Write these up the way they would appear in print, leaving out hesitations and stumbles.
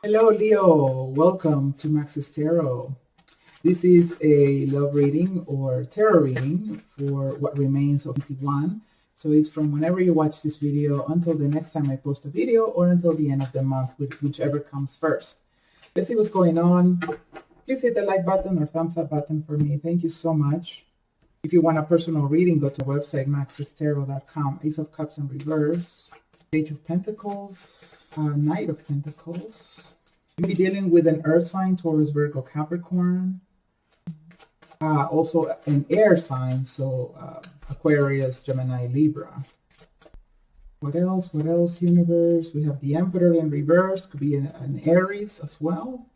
Hello, Leo. Welcome to Max's Tarot. This is a love reading or tarot reading for what remains of 21. So it's from whenever you watch this video until the next time I post a video or until the end of the month, whichever comes first. Let's see what's going on. Please hit the like button or thumbs up button for me. Thank you so much. If you want a personal reading, go to the website maxestarot.com. Ace of Cups in reverse, Page of Pentacles, Knight of Pentacles. You'll be dealing with an earth sign, Taurus, Virgo, Capricorn. Also an air sign, so Aquarius, Gemini, Libra. What else? What else, universe? We have the Emperor in reverse. Could be an Aries as well.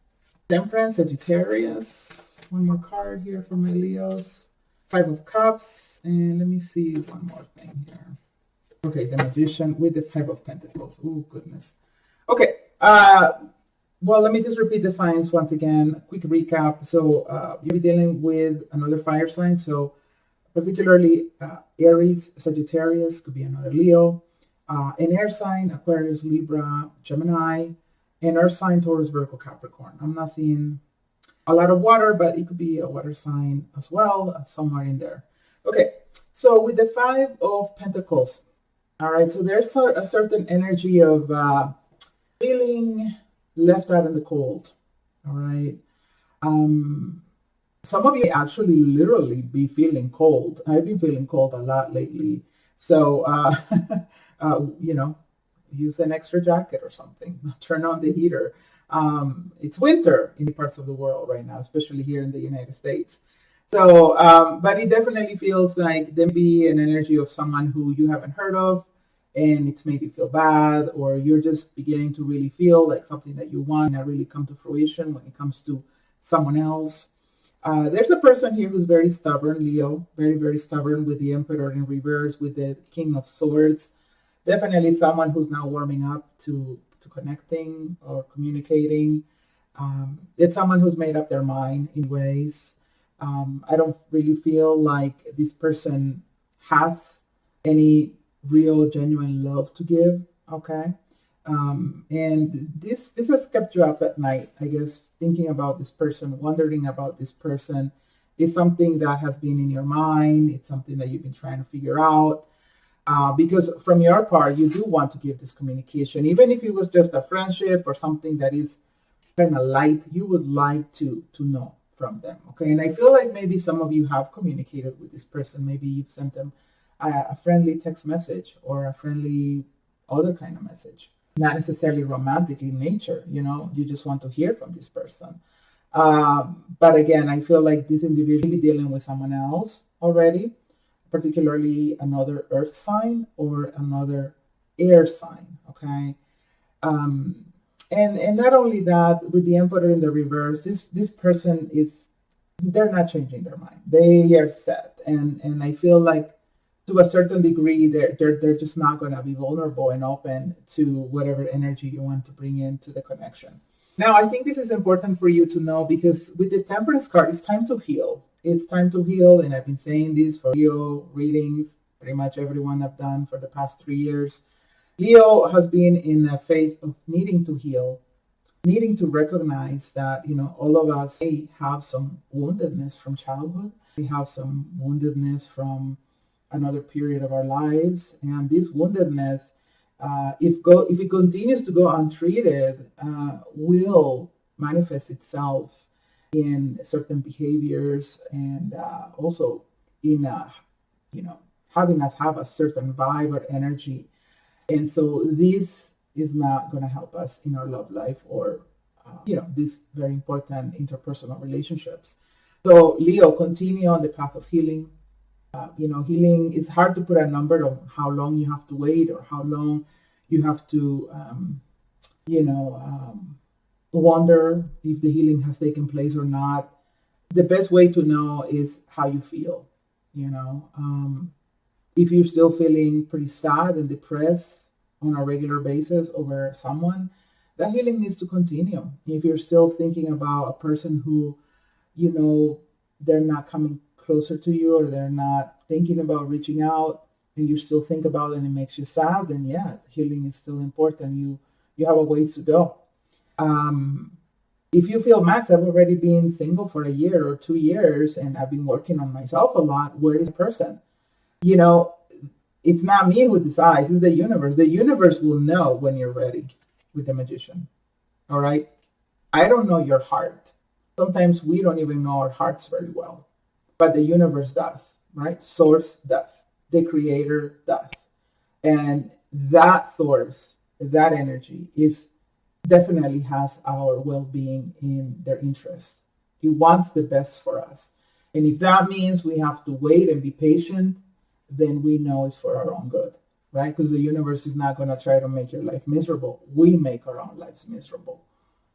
Temperance, Sagittarius. One more card here for my Leos. Five of Cups. And let me see one more thing here. Okay, the Magician with the Five of Pentacles. Oh, goodness. Okay. Well, let me just repeat the signs once again. Quick recap. So you'll be dealing with another fire sign. So particularly Aries, Sagittarius, could be another Leo. An air sign, Aquarius, Libra, Gemini. An earth sign, Taurus, Virgo, Capricorn. I'm not seeing a lot of water, but it could be a water sign as well, somewhere in there. Okay, so with the Five of Pentacles, all right, so there's a certain energy of feeling left out in the cold, all right? Some of you actually literally be feeling cold. I've been feeling cold a lot lately. So, use an extra jacket or something. Turn on the heater. It's winter in parts of the world right now, especially here in the United States. So, but it definitely feels like there may be an energy of someone who you haven't heard of, and it's made you feel bad, or you're just beginning to really feel like something that you want to really come to fruition when it comes to someone else. There's a person here who's very stubborn, Leo, very, very stubborn, with the Emperor in reverse, with the King of Swords. Definitely someone who's now warming up to connecting or communicating. It's someone who's made up their mind in ways. I don't really feel like this person has any real genuine love to give, okay? And this has kept you up at night, I guess, thinking about this person, wondering about this person is something that has been in your mind. It's something that you've been trying to figure out. Because from your part, you do want to give this communication, even if it was just a friendship or something that is kind of light, you would like to know from them, okay? And I feel like maybe some of you have communicated with this person. Maybe you've sent them a friendly text message or a friendly other kind of message, not necessarily romantic in nature, you just want to hear from this person. But again, I feel like this individual may be dealing with someone else already, particularly another earth sign or another air sign, okay? And not only that, with the Emperor in the reverse, this person they're not changing their mind. They are set, and I feel like to a certain degree, they're just not going to be vulnerable and open to whatever energy you want to bring into the connection. Now, I think this is important for you to know because with the Temperance card, it's time to heal. It's time to heal, and I've been saying this for Leo readings, pretty much everyone I've done for the past 3 years. Leo has been in a phase of needing to heal, needing to recognize that, all of us may have some woundedness from childhood. We have some woundedness from another period of our lives, and this woundedness, if it continues to go untreated, will manifest itself in certain behaviors and also in having us have a certain vibe or energy. And so this is not going to help us in our love life or these very important interpersonal relationships. So Leo, continue on the path of healing. Healing, it's hard to put a number on how long you have to wait or how long you have to, wonder if the healing has taken place or not. The best way to know is how you feel, if you're still feeling pretty sad and depressed on a regular basis over someone, that healing needs to continue. If you're still thinking about a person who, they're not coming closer to you or they're not thinking about reaching out and you still think about it and it makes you sad, then yeah, healing is still important. You have a ways to go. If you feel, Max, I've already been single for a year or 2 years and I've been working on myself a lot, where is the person? You know, it's not me who decides, it's the universe. The universe will know when you're ready with the magician. All right? I don't know your heart. Sometimes we don't even know our hearts very well, but the universe does, right? Source does. The creator does. And that source, that energy is definitely has our well-being in their interest. He wants the best for us. And if that means we have to wait and be patient, then we know it's for our own good, right? Because the universe is not going to try to make your life miserable. We make our own lives miserable.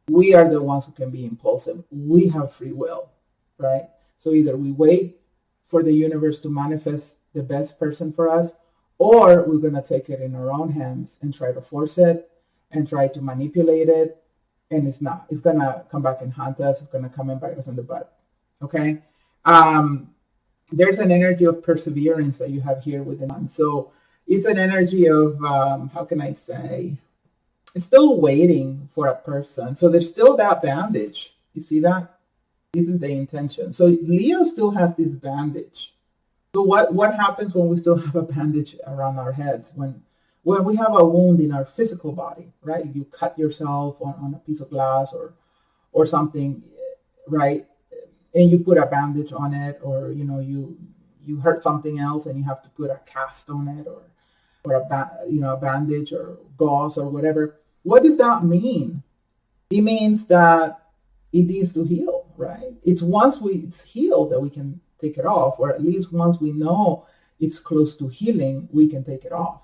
We are the ones who can be impulsive. We have free will, right? So either we wait for the universe to manifest the best person for us, or we're going to take it in our own hands and try to force it and try to manipulate it. And it's not. It's going to come back and haunt us. It's going to come and bite us in the butt, okay? There's an energy of perseverance that you have here with the man. So it's an energy of, how can I say, it's still waiting for a person. So there's still that bandage. You see that? This is the intention. So Leo still has this bandage. So what happens when we still have a bandage around our heads? When we have a wound in our physical body, right? You cut yourself on a piece of glass or something, right? And you put a bandage on it, or you hurt something else and you have to put a cast on it, or a bandage or gauze or whatever. What does that mean? It means that it needs to heal, right? It's once it's healed that we can take it off, or at least once we know it's close to healing, we can take it off,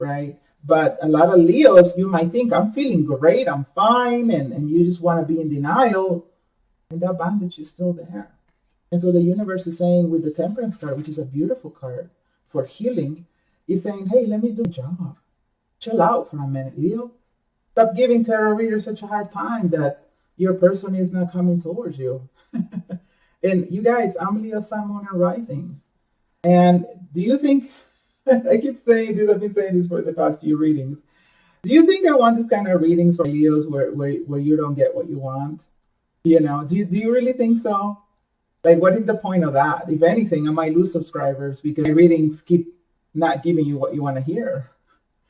right? But a lot of Leos, you might think, I'm feeling great, I'm fine, and you just want to be in denial, and that bandage is still there. And so the universe is saying, with the Temperance card, which is a beautiful card for healing, is saying, hey, let me do the job. Chill out for a minute, Leo. Stop giving tarot readers such a hard time that your person is not coming towards you. And you guys, I'm Leo, Sun, Moon, and Rising. And do you think, I keep saying this, I've been saying this for the past few readings. Do you think I want this kind of readings for Leos where you don't get what you want? Do you really think so? Like, what is the point of that? If anything, I might lose subscribers because my readings keep not giving you what you want to hear.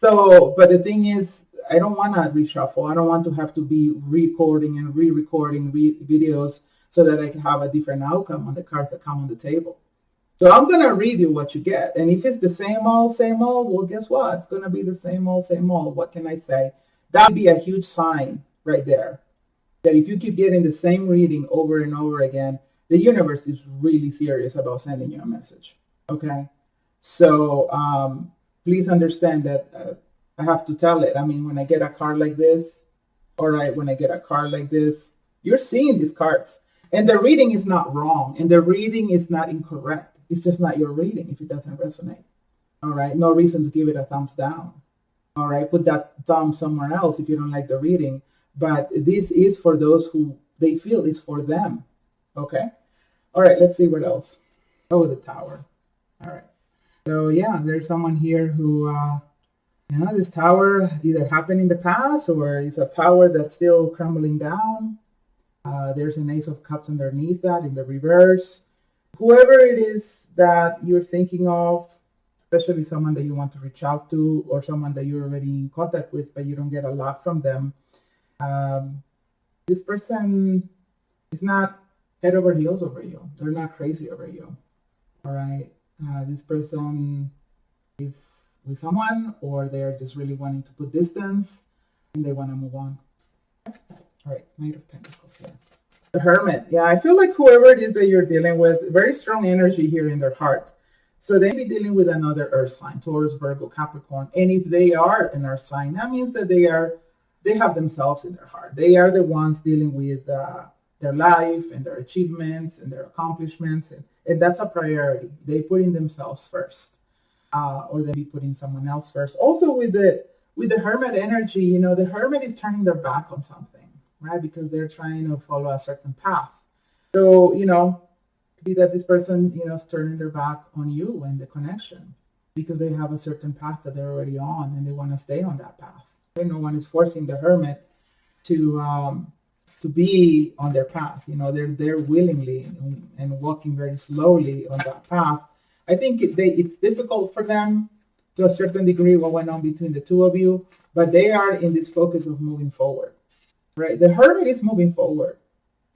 So, but the thing is, I don't want to reshuffle. I don't want to have to be recording and re-recording videos so that I can have a different outcome on the cards that come on the table. So I'm going to read you what you get. And if it's the same old, well, guess what? It's going to be the same old. What can I say? That would be a huge sign right there, that if you keep getting the same reading over and over again, the universe is really serious about sending you a message, okay? So please understand that I have to tell it. I mean, when I get a card like this, all right, when I get a card like this, you're seeing these cards. And the reading is not wrong, and the reading is not incorrect. It's just not your reading if it doesn't resonate, all right? No reason to give it a thumbs down, all right? Put that thumb somewhere else if you don't like the reading. But this is for those who they feel is for them, okay? All right, let's see what else. Oh, the Tower. All right. So, yeah, there's someone here who, this tower either happened in the past or it's a tower that's still crumbling down. There's an Ace of Cups underneath that in the reverse. Whoever it is that you're thinking of, especially someone that you want to reach out to or someone that you're already in contact with but you don't get a lot from them, this person is not head over heels over you. They're not crazy over you. All right. This person is with someone, or they're just really wanting to put distance and they want to move on. All right. Knight of Pentacles here. The Hermit. Yeah, I feel like whoever it is that you're dealing with, very strong energy here in their heart. So they may be dealing with another earth sign, Taurus, Virgo, Capricorn. And if they are an earth sign, that means that they have themselves in their heart. They are the ones dealing with their life and their achievements and their accomplishments, and that's a priority. They putting themselves first, or they be putting someone else first. Also with the Hermit energy, the Hermit is turning their back on something, right? Because they're trying to follow a certain path. So could be that this person is turning their back on you and the connection because they have a certain path that they're already on and they want to stay on that path. No one is forcing the Hermit to be on their path. They're willingly and walking very slowly on that path. I think it's difficult for them to a certain degree what went on between the two of you, but they are in this focus of moving forward, right? The hermit is moving forward,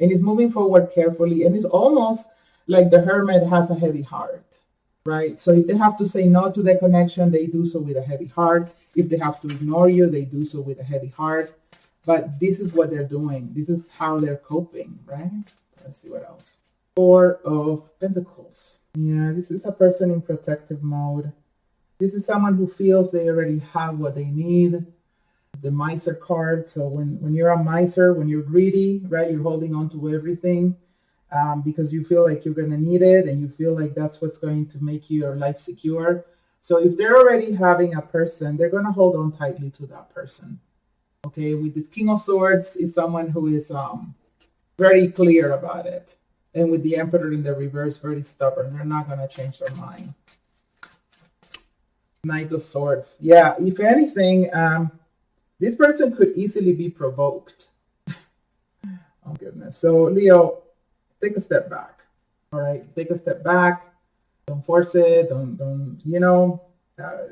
and is moving forward carefully, and it's almost like the hermit has a heavy heart, right? So if they have to say no to the connection, they do so with a heavy heart. If they have to ignore you, they do so with a heavy heart. But this is what they're doing. This is how they're coping, right? Let's see what else. Four of Pentacles. Yeah, this is a person in protective mode. This is someone who feels they already have what they need. The miser card. So when you're a miser, when you're greedy, right, you're holding on to everything because you feel like you're going to need it, and you feel like that's what's going to make your life secure. So if they're already having a person, they're going to hold on tightly to that person. Okay, with the King of Swords is someone who is very clear about it. And with the Emperor in the reverse, very stubborn. They're not going to change their mind. Knight of Swords. Yeah, if anything, this person could easily be provoked. Oh, goodness. So, Leo, take a step back. All right, take a step back. Don't force it.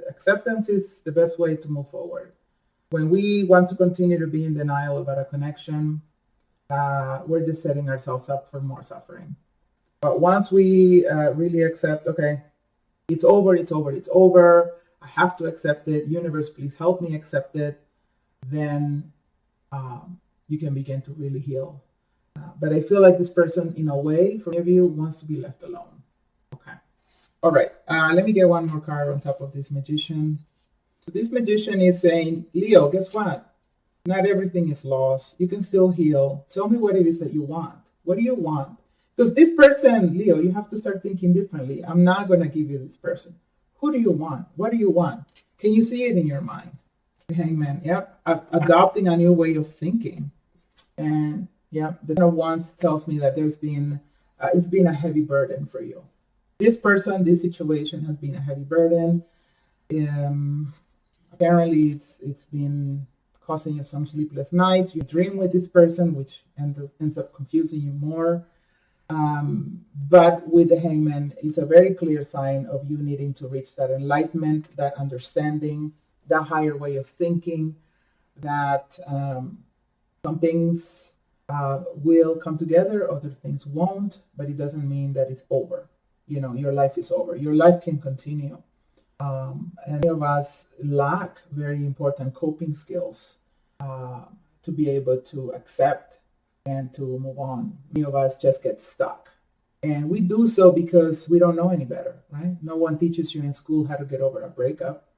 Acceptance is the best way to move forward. When we want to continue to be in denial about a connection, we're just setting ourselves up for more suffering. But once we really accept, okay, it's over, it's over, it's over, I have to accept it, universe, please help me accept it, then you can begin to really heal. But I feel like this person, in a way, for many of you, wants to be left alone. Okay. All right. Let me get one more card on top of this Magician. So this Magician is saying, Leo, guess what? Not everything is lost. You can still heal. Tell me what it is that you want. What do you want? Because this person, Leo, you have to start thinking differently. I'm not going to give you this person. Who do you want? What do you want? Can you see it in your mind? The Hangman, yep. Adopting a new way of thinking. And, yeah, the once tells me that it's been a heavy burden for you. This person, this situation has been a heavy burden. Apparently, it's been causing you some sleepless nights. You dream with this person, which ends up confusing you more. But with the Hangman, it's a very clear sign of you needing to reach that enlightenment, that understanding, that higher way of thinking, that some things will come together, other things won't, but it doesn't mean that it's over. Your life is over. Your life can continue. And many of us lack very important coping skills to be able to accept and to move on. Many of us just get stuck. And we do so because we don't know any better, right? No one teaches you in school how to get over a breakup.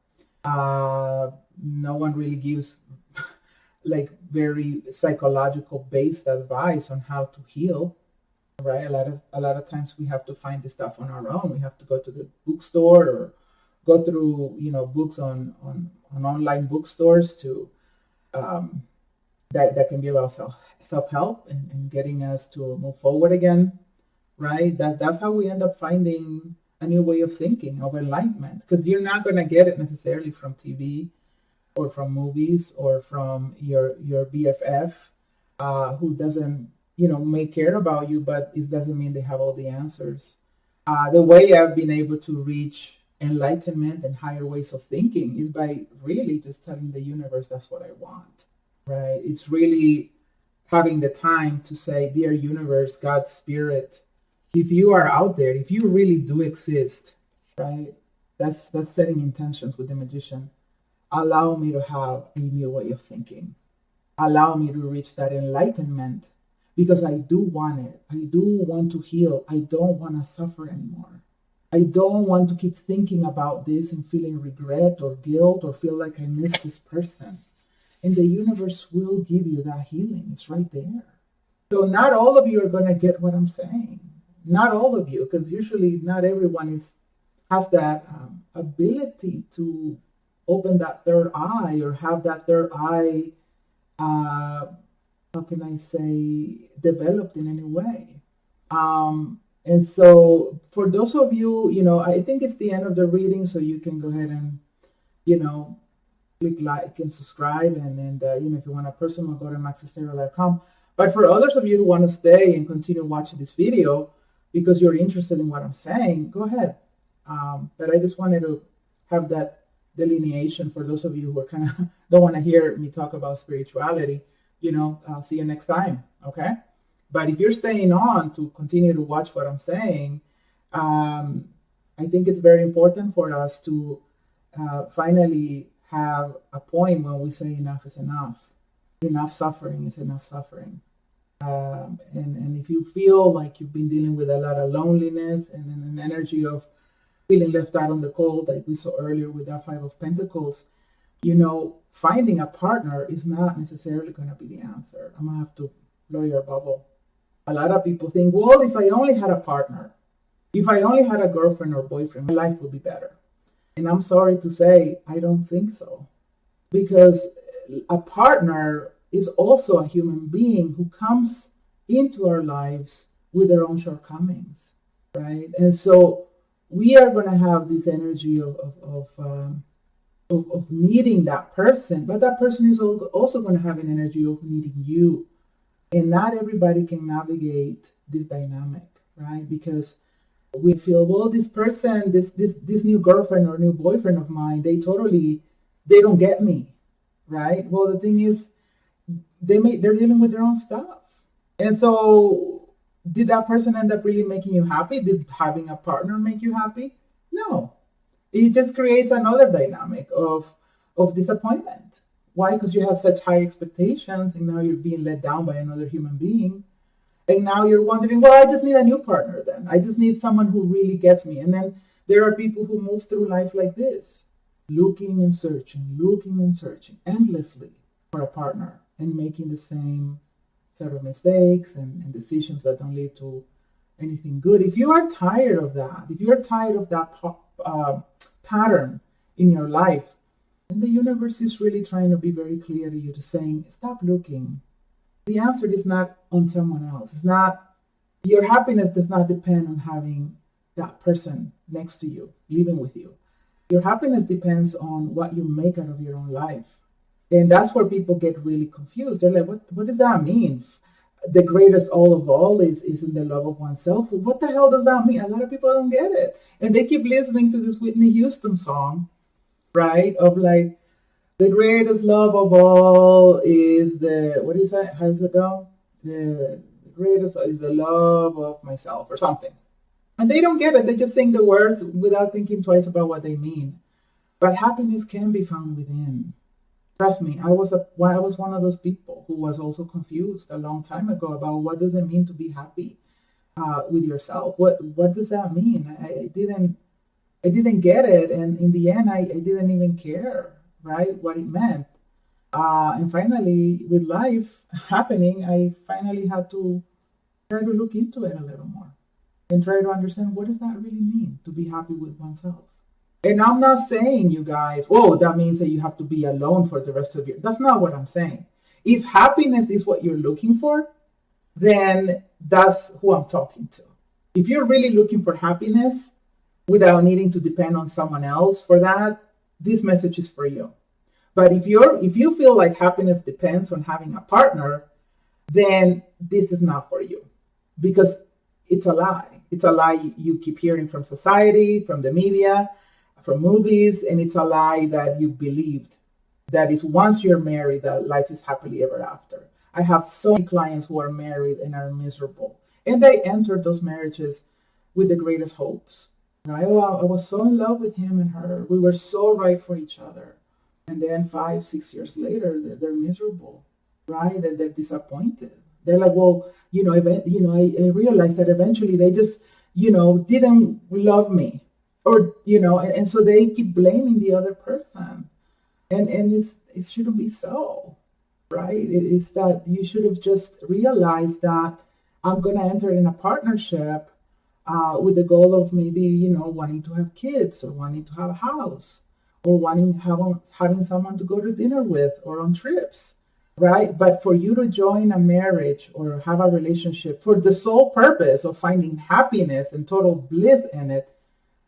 No one really gives like very psychological based advice on how to heal, right? A lot of times we have to find this stuff on our own. We have to go to the bookstore or go through books on online bookstores to that can give us self-help and getting us to move forward again, right? That's how we end up finding a new way of thinking, of enlightenment, because you're not going to get it necessarily from TV or from movies or from your BFF who doesn't may care about you, but it doesn't mean they have all the answers. The way I've been able to reach enlightenment and higher ways of thinking is by really just telling the universe that's what I want, right? It's really having the time to say, dear universe, God, spirit, if you are out there, if you really do exist, right? That's setting intentions with the Magician. Allow me to have a new way of thinking. Allow me to reach that enlightenment because I do want it. I do want to heal. I don't want to suffer anymore. I don't want to keep thinking about this and feeling regret or guilt or feel like I missed this person. And the universe will give you that healing. It's right there. So not all of you are going to get what I'm saying. Not all of you, because usually not everyone has that ability to open that third eye or have that third eye, how can I say, developed in any way. And so for those of you, I think it's the end of the reading, so you can go ahead and, click like and subscribe, and if you want a personal, go to maxestero.com. But for others of you who want to stay and continue watching this video because you're interested in what I'm saying, go ahead. But I just wanted to have that delineation for those of you who are kind of don't want to hear me talk about spirituality. I'll see you next time, okay? But if you're staying on to continue to watch what I'm saying, I think it's very important for us to finally have a point when we say enough is enough. Enough suffering is enough suffering. And if you feel like you've been dealing with a lot of loneliness and an energy of feeling left out on the cold, like we saw earlier with that Five of Pentacles, finding a partner is not necessarily going to be the answer. I'm going to have to blow your bubble. A lot of people think, well, if I only had a partner, if I only had a girlfriend or boyfriend, my life would be better. And I'm sorry to say, I don't think so. Because a partner is also a human being who comes into our lives with their own shortcomings, right? And so we are going to have this energy of needing that person, but that person is also going to have an energy of needing you. And not everybody can navigate this dynamic, right? Because we feel, well, this person, this new girlfriend or new boyfriend of mine, they don't get me, right? Well, the thing is, they're dealing with their own stuff. And so did that person end up really making you happy? Did having a partner make you happy? No. It just creates another dynamic of disappointment. Why? Because you have such high expectations, and now you're being let down by another human being. And now you're wondering, well, I just need a new partner then. I just need someone who really gets me. And then there are people who move through life like this, looking and searching endlessly for a partner and making the same sort of mistakes and decisions that don't lead to anything good. If you are tired of that, if you're tired of that pattern in your life, then the universe is really trying to be very clear to you, to saying, stop looking. The answer is not on someone else. It's not, your happiness does not depend on having that person next to you, living with you. Your happiness depends on what you make out of your own life. And that's where people get really confused. They're like, what does that mean? The greatest all of all is in the love of oneself. What the hell does that mean? A lot of people don't get it. And they keep listening to this Whitney Houston song, right? Of like, the greatest love of all is what is that? How does it go? The greatest is the love of myself or something. And they don't get it. They just sing the words without thinking twice about what they mean. But happiness can be found within. Trust me, I was one of those people who was also confused a long time ago about what does it mean to be happy with yourself. What does that mean? I didn't get it, and in the end, I didn't even care, right, what it meant. And finally, with life happening, I finally had to try to look into it a little more and try to understand, what does that really mean to be happy with oneself? And I'm not saying, you guys, oh, that means that you have to be alone for the rest of your... That's not what I'm saying. If happiness is what you're looking for, then that's who I'm talking to. If you're really looking for happiness without needing to depend on someone else for that, this message is for you. But if you feel like happiness depends on having a partner, then this is not for you. Because it's a lie. It's a lie you keep hearing from society, from the media, from movies, and it's a lie that you believed. That is, once you're married, that life is happily ever after. I have so many clients who are married and are miserable. And they entered those marriages with the greatest hopes. Right? Oh, I was so in love with him and her. We were so right for each other. And then 5-6 years later, they're miserable, right? And they're disappointed. They're like, well, I realized that eventually they just, didn't love me. Or, and so they keep blaming the other person. And it shouldn't be so, right? It's that you should have just realized that I'm going to enter in a partnership with the goal of maybe, wanting to have kids or wanting to have a house or having someone to go to dinner with or on trips, right? But for you to join a marriage or have a relationship for the sole purpose of finding happiness and total bliss in it,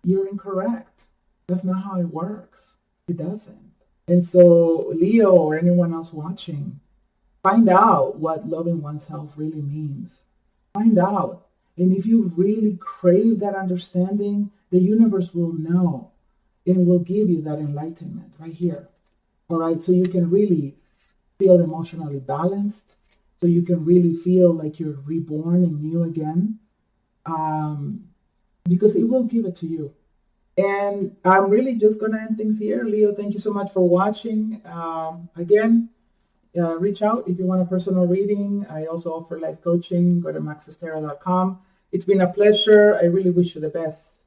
you're incorrect. That's not how it works. It doesn't. And so, Leo or anyone else watching, find out what loving oneself really means. Find out. And if you really crave that understanding, the universe will know and will give you that enlightenment right here. All right. So you can really feel emotionally balanced. So you can really feel like you're reborn and new again. Um, because it will give it to you. And I'm really just going to end things here. Leo, thank you so much for watching. Again, reach out if you want a personal reading. I also offer life coaching. Go to maxestera.com. It's been a pleasure. I really wish you the best.